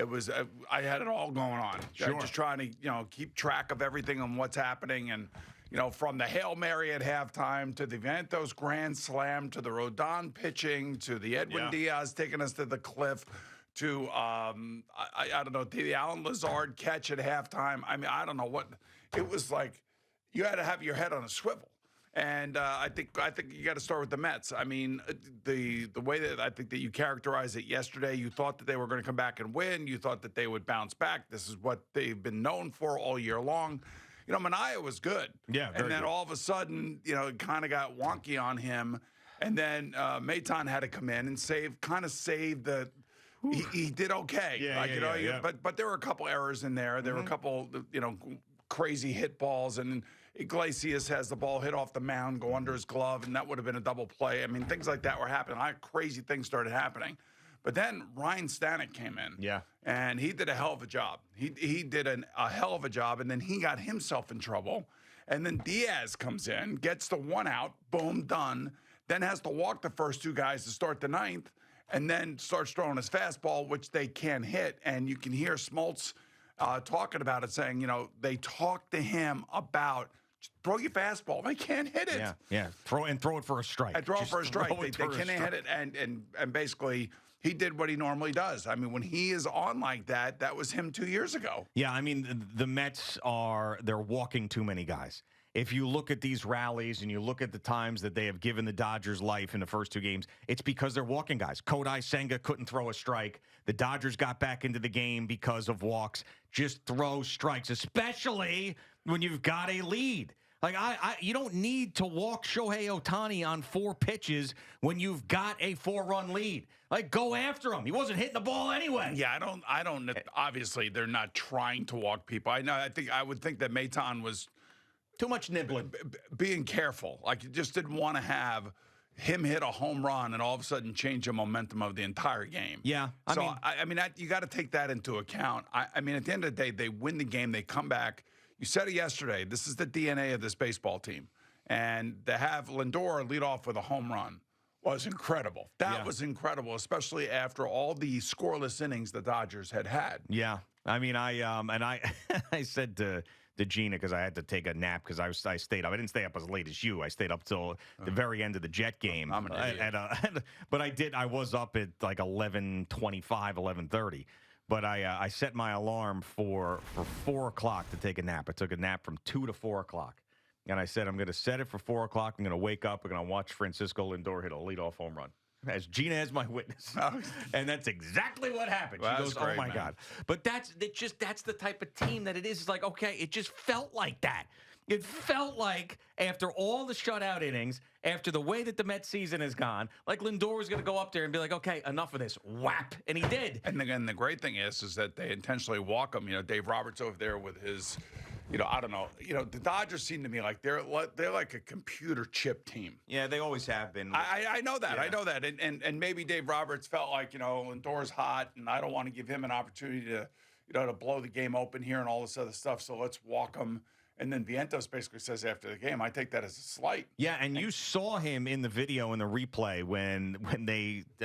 it was I had it all going on. Sure. Just trying to keep track of everything and what's happening, and from the Hail Mary at halftime to the Vientos grand slam to the Rhodon pitching to the Edwin Diaz taking us to the cliff to I don't know, the Alan Lazard catch at halftime. I mean, I don't know what it was like. You had to have your head on a swivel. And I think you got to start with the Mets. I mean, the way that I think that you characterized it yesterday, you thought that they were going to come back and win. You thought that they would bounce back. This is what they've been known for all year long. Minaya was good. Yeah, very and then good. all of a sudden, it kind of got wonky on him. And then Maton had to come in and save the. He did okay. But there were a couple errors in there. There were a couple, crazy hit balls, and Iglesias has the ball hit off the mound, go under his glove, and that would have been a double play. I mean, things like that were happening. Crazy things started happening. But then Ryan Stanek came in. Yeah. And he did a hell of a job. He did a hell of a job, and then he got himself in trouble. And then Diaz comes in, gets the one out, boom, done. Then has to walk the first two guys to start the ninth, and then starts throwing his fastball, which they can't hit. And you can hear Smoltz talking about it, saying, they talked to him about throw your fastball. They can't hit it. Yeah. Throw it for a strike. And throw it for a strike. They can't hit it. And basically, he did what he normally does. I mean, when he is on like that, that was him 2 years ago. Yeah, I mean, the Mets they're walking too many guys. If you look at these rallies and you look at the times that they have given the Dodgers life in the first two games, it's because they're walking guys. Kodai Senga couldn't throw a strike. The Dodgers got back into the game because of walks. Just throw strikes, especially when you've got a lead. Like, you don't need to walk Shohei Ohtani on 4 pitches when you've got a 4-run lead. Like, go after him. He wasn't hitting the ball anyway. Yeah, I don't. Obviously, they're not trying to walk people. I would think that Maton was too much nibbling, being careful. Like, you just didn't want to have him hit a home run and all of a sudden change the momentum of the entire game. Yeah, I mean, you got to take that into account. I mean, at the end of the day, they win the game. They come back. You said it yesterday. This is the DNA of this baseball team. And to have Lindor lead off with a home run was incredible. That was incredible, especially after all the scoreless innings the Dodgers had. Yeah. I mean, I said to Gina, because I had to take a nap because I stayed up. I didn't stay up as late as you. I stayed up till the very end of the Jet game. I'm an idiot. But I was up at like 11:25, 11:30. But I set my alarm for 4 o'clock to take a nap. I took a nap from 2 to 4 o'clock. And I said, I'm going to set it for 4 o'clock. I'm going to wake up. We're going to watch Francisco Lindor hit a leadoff home run. As Gina as my witness. And that's exactly what happened. Well, she goes, great, oh, my man. God. But that's the type of team that it is. It's like, okay, it just felt like that. It felt like after all the shutout innings, after the way that the Mets season has gone, like Lindor was going to go up there and be like, okay, enough of this. Whap. And he did. And again, the great thing is that they intentionally walk him. Dave Roberts over there with his, I don't know. The Dodgers seem to me like they're like a computer chip team. Yeah, they always have been. I know that. Yeah. I know that. And maybe Dave Roberts felt like, Lindor's hot, and I don't want to give him an opportunity to, to blow the game open here and all this other stuff. So let's walk him. And then Vientos basically says after the game, I take that as a slight. Yeah, and you saw him in the video in the replay when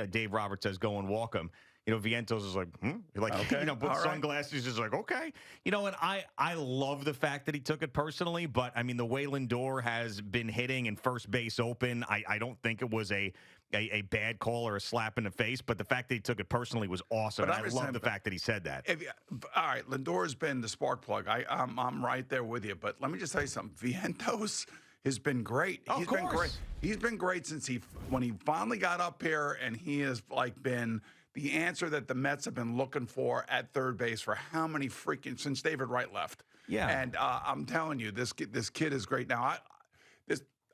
Dave Roberts says go and walk him. Vientos is like, Okay. Put sunglasses, is like, okay. And I love the fact that he took it personally, but I mean, the way Lindor has been hitting in first base open, I don't think it was a bad call or a slap in the face, but the fact that he took it personally was awesome. And I love the fact that he said that. All right, Lindor's been the spark plug. I'm right there with you, but let me just tell you something. Vientos has been great. Of course. Been great. He's been great since when he finally got up here, and he has been the answer that the Mets have been looking for at third base for how many since David Wright left. Yeah. And I'm telling you, this kid is great. Now,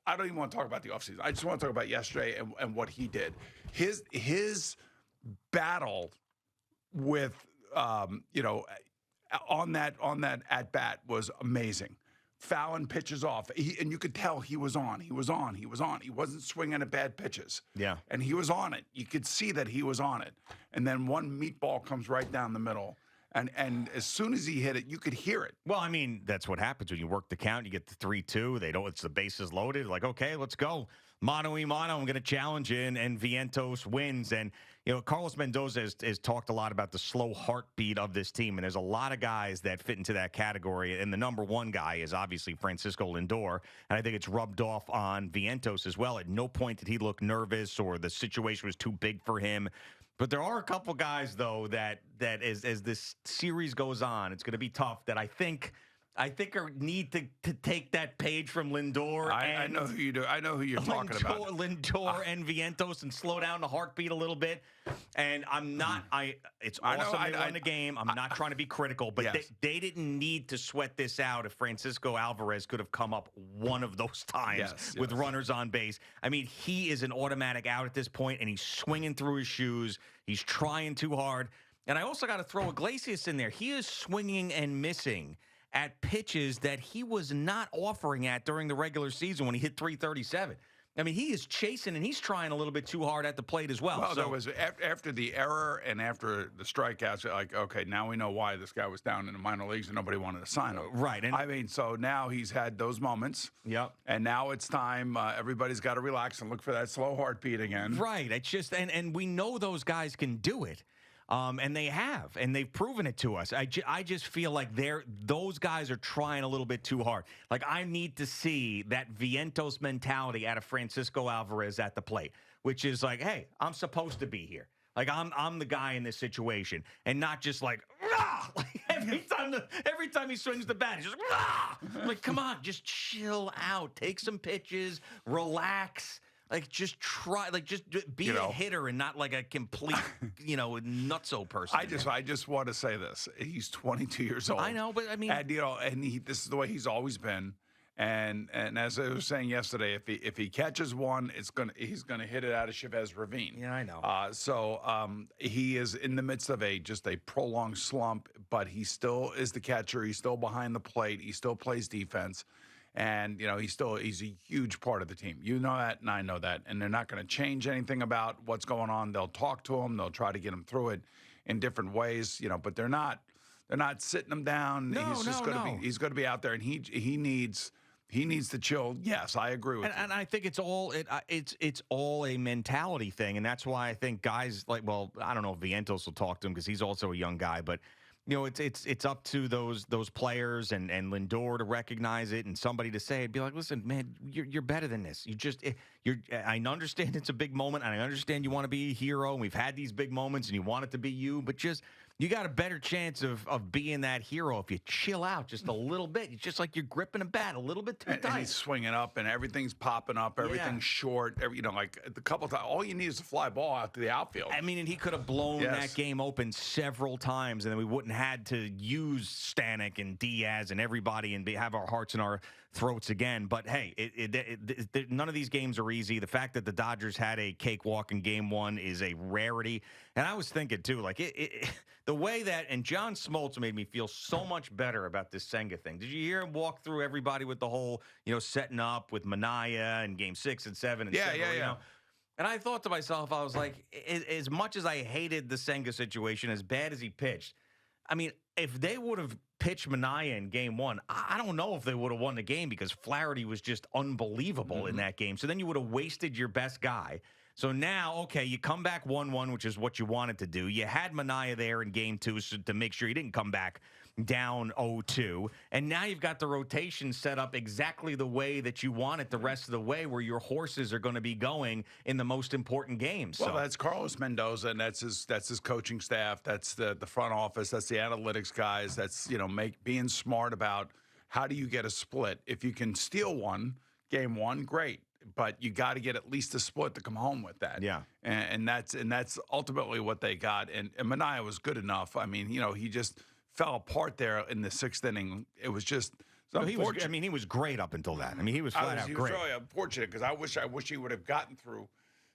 I don't even want to talk about the offseason. I just want to talk about yesterday and what he did. His battle with, on that at bat was amazing. Fouling pitches off, and you could tell he was on. He wasn't swinging at bad pitches. Yeah, and he was on it. You could see that he was on it. And then one meatball comes right down the middle. And as soon as he hit it, you could hear it. Well, I mean, that's what happens when you work the count. You get the 3-2. It's the bases loaded. Like, okay, let's go. mano y mano, I'm going to challenge you, and Vientos wins. And, Carlos Mendoza has talked a lot about the slow heartbeat of this team, and there's a lot of guys that fit into that category, and the number one guy is obviously Francisco Lindor, and I think it's rubbed off on Vientos as well. At no point did he look nervous or the situation was too big for him. But there are a couple guys, though, that as this series goes on, it's going to be tough, that I think need to take that page from Lindor. I know who you do. I know who you're talking about. Lindor and Vientos, and slow down the heartbeat a little bit. And I'm not. It's awesome they won the game. I'm not trying to be critical, but yes. they didn't need to sweat this out if Francisco Alvarez could have come up one of those times with runners on base. I mean, he is an automatic out at this point, and he's swinging through his shoes. He's trying too hard. And I also got to throw Iglesias in there. He is swinging and missing at pitches that he was not offering at during the regular season when he hit 337. I mean, he is chasing, and he's trying a little bit too hard at the plate as well. Well, there was after the error and after the strikeouts, like, okay, now we know why this guy was down in the minor leagues and nobody wanted to sign him. Right. And I mean, so now he's had those moments. Yep. And now it's time. Everybody's got to relax and look for that slow heartbeat again. Right. It's just, and we know those guys can do it. And they have, and they've proven it to us. I just feel like those guys are trying a little bit too hard. Like, I need to see that Vientos mentality out of Francisco Alvarez at the plate, which is like, hey, I'm supposed to be here. Like, I'm the guy in this situation, and not just like, rah! Like every time he swings the bat, he's just rah! I'm like, come on, just chill out, take some pitches, relax. Like, just try, like, just be a hitter and not like a complete, nutso person. I just want to say this. He's 22 years old. I know, but I mean, and this is the way he's always been. And as I was saying yesterday, if he catches one, he's gonna hit it out of Chavez Ravine. Yeah, I know. So he is in the midst of just a prolonged slump, but he still is the catcher. He's still behind the plate. He still plays defense. And, he's a huge part of the team. You know that, and I know that. And they're not going to change anything about what's going on. They'll talk to him. They'll try to get him through it in different ways, but they're not sitting him down. No, he's going to be out there, and he needs to chill. Yes, I agree with you. And I think it's all a mentality thing. And that's why I think guys like, well, I don't know if Vientos will talk to him because he's also a young guy, but it's up to those players and Lindor to recognize it, and somebody to say it. Be like, listen, man, you're better than this. I understand it's a big moment, and I understand you want to be a hero, and we've had these big moments, and you want it to be you, but you got a better chance of being that hero if you chill out just a little bit. It's just like you're gripping a bat a little bit too tight. And he's swinging up, and everything's popping up, everything's short. Like a couple times, all you need is a fly ball out to the outfield. I mean, and he could have blown that game open several times, and then we wouldn't had to use Stanek and Diaz and everybody and have our hearts in our throats again. But hey, none of these games are easy. The fact that the Dodgers had a cakewalk in Game 1 is a rarity. And I was thinking too, like the way that, and John Smoltz made me feel so much better about this Senga thing. Did you hear him walk through everybody with the whole, setting up with Minaya and Game 6 and 7 and yeah. And I thought to myself, I was like, as much as I hated the Senga situation, as bad as he pitched, I mean, if they would have pitched Minaya in Game 1, I don't know if they would have won the game because Flaherty was just unbelievable in that game. So then you would have wasted your best guy. So now, okay, you come back 1-1, which is what you wanted to do. You had Minaya there in Game 2 to make sure he didn't come back down 0-2. And now you've got the rotation set up exactly the way that you want it the rest of the way, where your horses are going to be going in the most important games. Well, that's Carlos Mendoza, and that's his coaching staff. That's the front office. That's the analytics guys. That's, being smart about how do you get a split. If you can steal Game 1, great. But you got to get at least a split to come home with that. Yeah, and that's ultimately what they got. And Minaya was good enough. I mean, he just fell apart there in the 6th inning. It was just he was great up until that. I mean, he was flat out great. He was really unfortunate because I wish he would have gotten through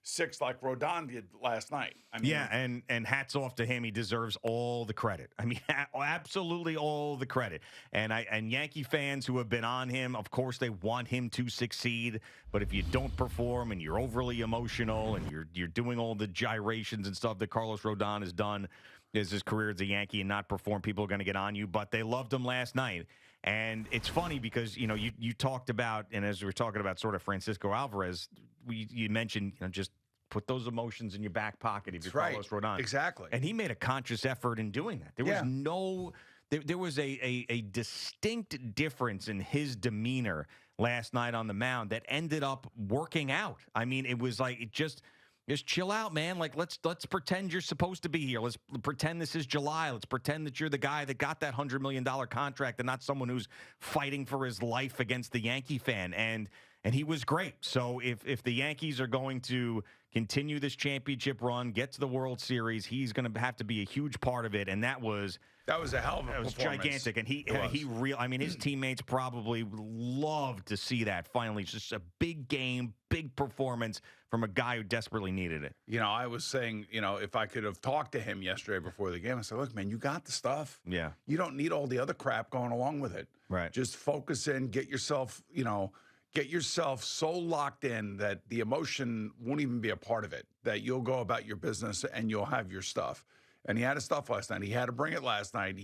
6 like Rhodon did last night. I mean, yeah, and hats off to him. He deserves all the credit. I mean, absolutely all the credit. And Yankee fans who have been on him, of course, they want him to succeed. But if you don't perform and you're overly emotional and you're doing all the gyrations and stuff that Carlos Rhodon has done, is his career as a Yankee and not perform. People are going to get on you, but they loved him last night. And it's funny because, you talked about, and as we were talking about sort of Francisco Alvarez, you mentioned, just put those emotions in your back pocket if you're Carlos Rhodon. Exactly. And he made a conscious effort in doing that. There was there was a distinct difference in his demeanor last night on the mound that ended up working out. I mean, it was like, just chill out, man. Like, let's pretend you're supposed to be here. Let's pretend this is July. Let's pretend that you're the guy that got that $100 million contract and not someone who's fighting for his life against the Yankee fan. And he was great. So if the Yankees are going to continue this championship run, get to the World Series, he's going to have to be a huge part of it. And that was a hell of a performance. It was gigantic. And his teammates probably loved to see that finally. It's just a big game, big performance from a guy who desperately needed it. I was saying, if I could have talked to him yesterday before the game, I said, look, man, you got the stuff. Yeah. You don't need all the other crap going along with it. Right. Just focus in, get yourself so locked in that the emotion won't even be a part of it, that you'll go about your business and you'll have your stuff. And he had his stuff last night. He had to bring it last night.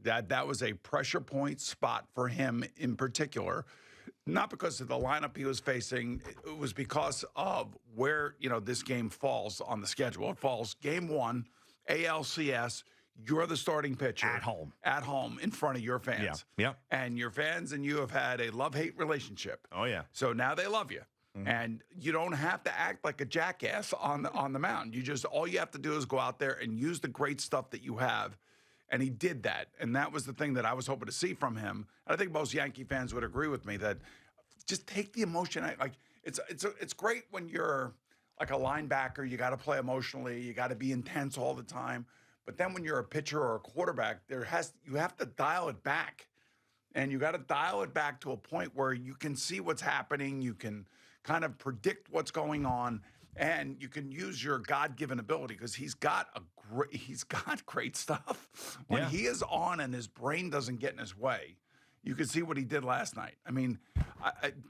That was a pressure point spot for him in particular, not because of the lineup he was facing. It was because of where, this game falls on the schedule. It falls game 1, ALCS. You're the starting pitcher. At home, in front of your fans. Yeah. And your fans and you have had a love-hate relationship. Oh, yeah. So now they love you. Mm-hmm. And you don't have to act like a jackass on the mound. All you have to do is go out there and use the great stuff that you have. And he did that. And that was the thing that I was hoping to see from him. And I think most Yankee fans would agree with me that just take the emotion. Like, it's great when you're like a linebacker. You got to play emotionally. You got to be intense all the time. But then when you're a pitcher or a quarterback, you have to dial it back. And you got to dial it back to a point where you can see what's happening. You can kind of predict what's going on, and you can use your God-given ability because he's got great stuff. When he is on and his brain doesn't get in his way, you can see what he did last night. I mean,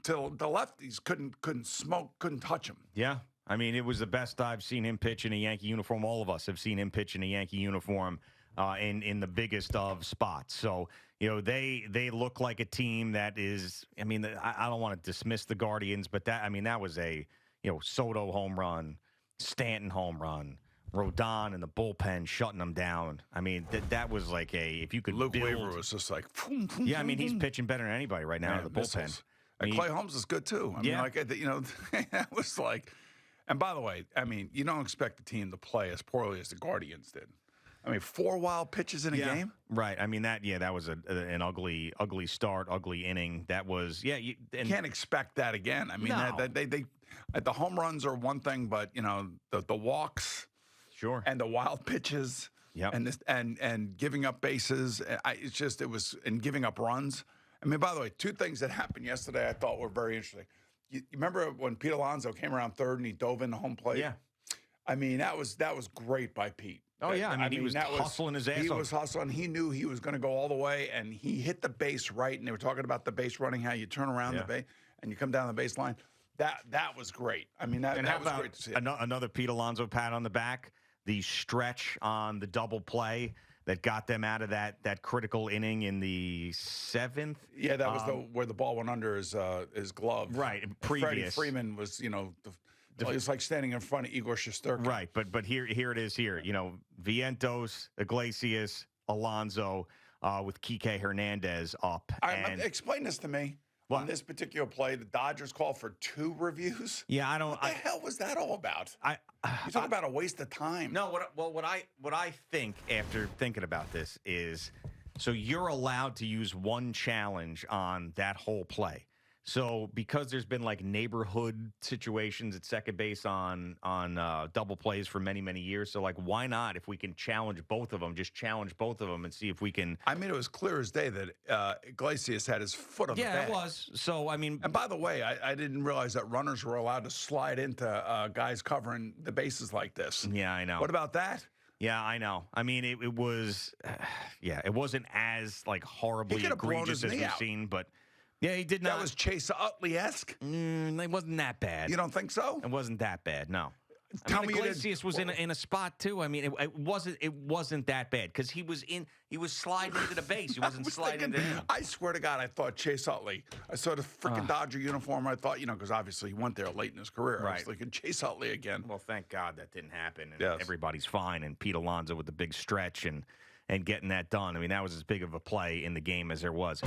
till the lefties couldn't touch him. Yeah. I mean, it was the best I've seen him pitch in a Yankee uniform. All of us have seen him pitch in a Yankee uniform in the biggest of spots. So, they look like a team that is, I mean, I don't want to dismiss the Guardians, but that was a, Soto home run, Stanton home run, Rhodon in the bullpen shutting them down. I mean, that was like if you could Luke Weaver was just like, boom, boom, yeah, I mean, he's pitching better than anybody right now in the bullpen. And Clay Holmes is good too. I mean, that was like, and by the way, I mean, you don't expect the team to play as poorly as the Guardians did. I mean, 4 wild pitches in a game? Right. I mean, that was an ugly start, ugly inning. That was, you can't expect that again. I mean, they the home runs are one thing, but, the walks and the wild pitches and giving up bases, and giving up runs. I mean, by the way, 2 things that happened yesterday I thought were very interesting. You remember when Pete Alonso came around third and he dove into home plate? Yeah. I mean, that was great by Pete. Oh, yeah. I mean, he was hustling his ass off. He was hustling. He knew he was going to go all the way, and he hit the base right. And they were talking about the base running, how you turn around the base and you come down the baseline. That was great. I mean, that was great to see. Another Pete Alonso pat on the back, the stretch on the double play that got them out of that critical inning in the 7th. Yeah, that was where the ball went under his glove. Right. Freddie Freeman was, it's like standing in front of Igor Shesterkin. Right, but here it is here. Vientos, Iglesias, Alonso with Kike Hernandez up. Explain this to me. On this particular play, the Dodgers called for 2 reviews. Yeah, What the hell was that all about? You talk about a waste of time. No, what I think after thinking about this is, so you're allowed to use 1 challenge on that whole play. So because there's been like neighborhood situations at second base on double plays for many, many years. So like, why not, if we can challenge both of them, just challenge both of them and see if we can. I mean, it was clear as day that Iglesias had his foot on the bag. Yeah, it was. So, I mean. And by the way, I didn't realize that runners were allowed to slide into guys covering the bases like this. Yeah, I know. What about that? Yeah, I know. I mean, it was, it wasn't as like horribly egregious as we've seen, but. Yeah, he did not. That was Chase Utley-esque? It wasn't that bad. You don't think so? It wasn't that bad, no. Tell me Iglesias was in a spot too. I mean, it wasn't that bad because he was sliding into the base. He wasn't sliding into him. I swear to God, I thought Chase Utley. I saw the freaking Dodger uniform. I thought, because obviously he went there late in his career. I was thinking Chase Utley again. Well, thank God that didn't happen. And everybody's fine. And Pete Alonso with the big stretch and getting that done. I mean, that was as big of a play in the game as there was.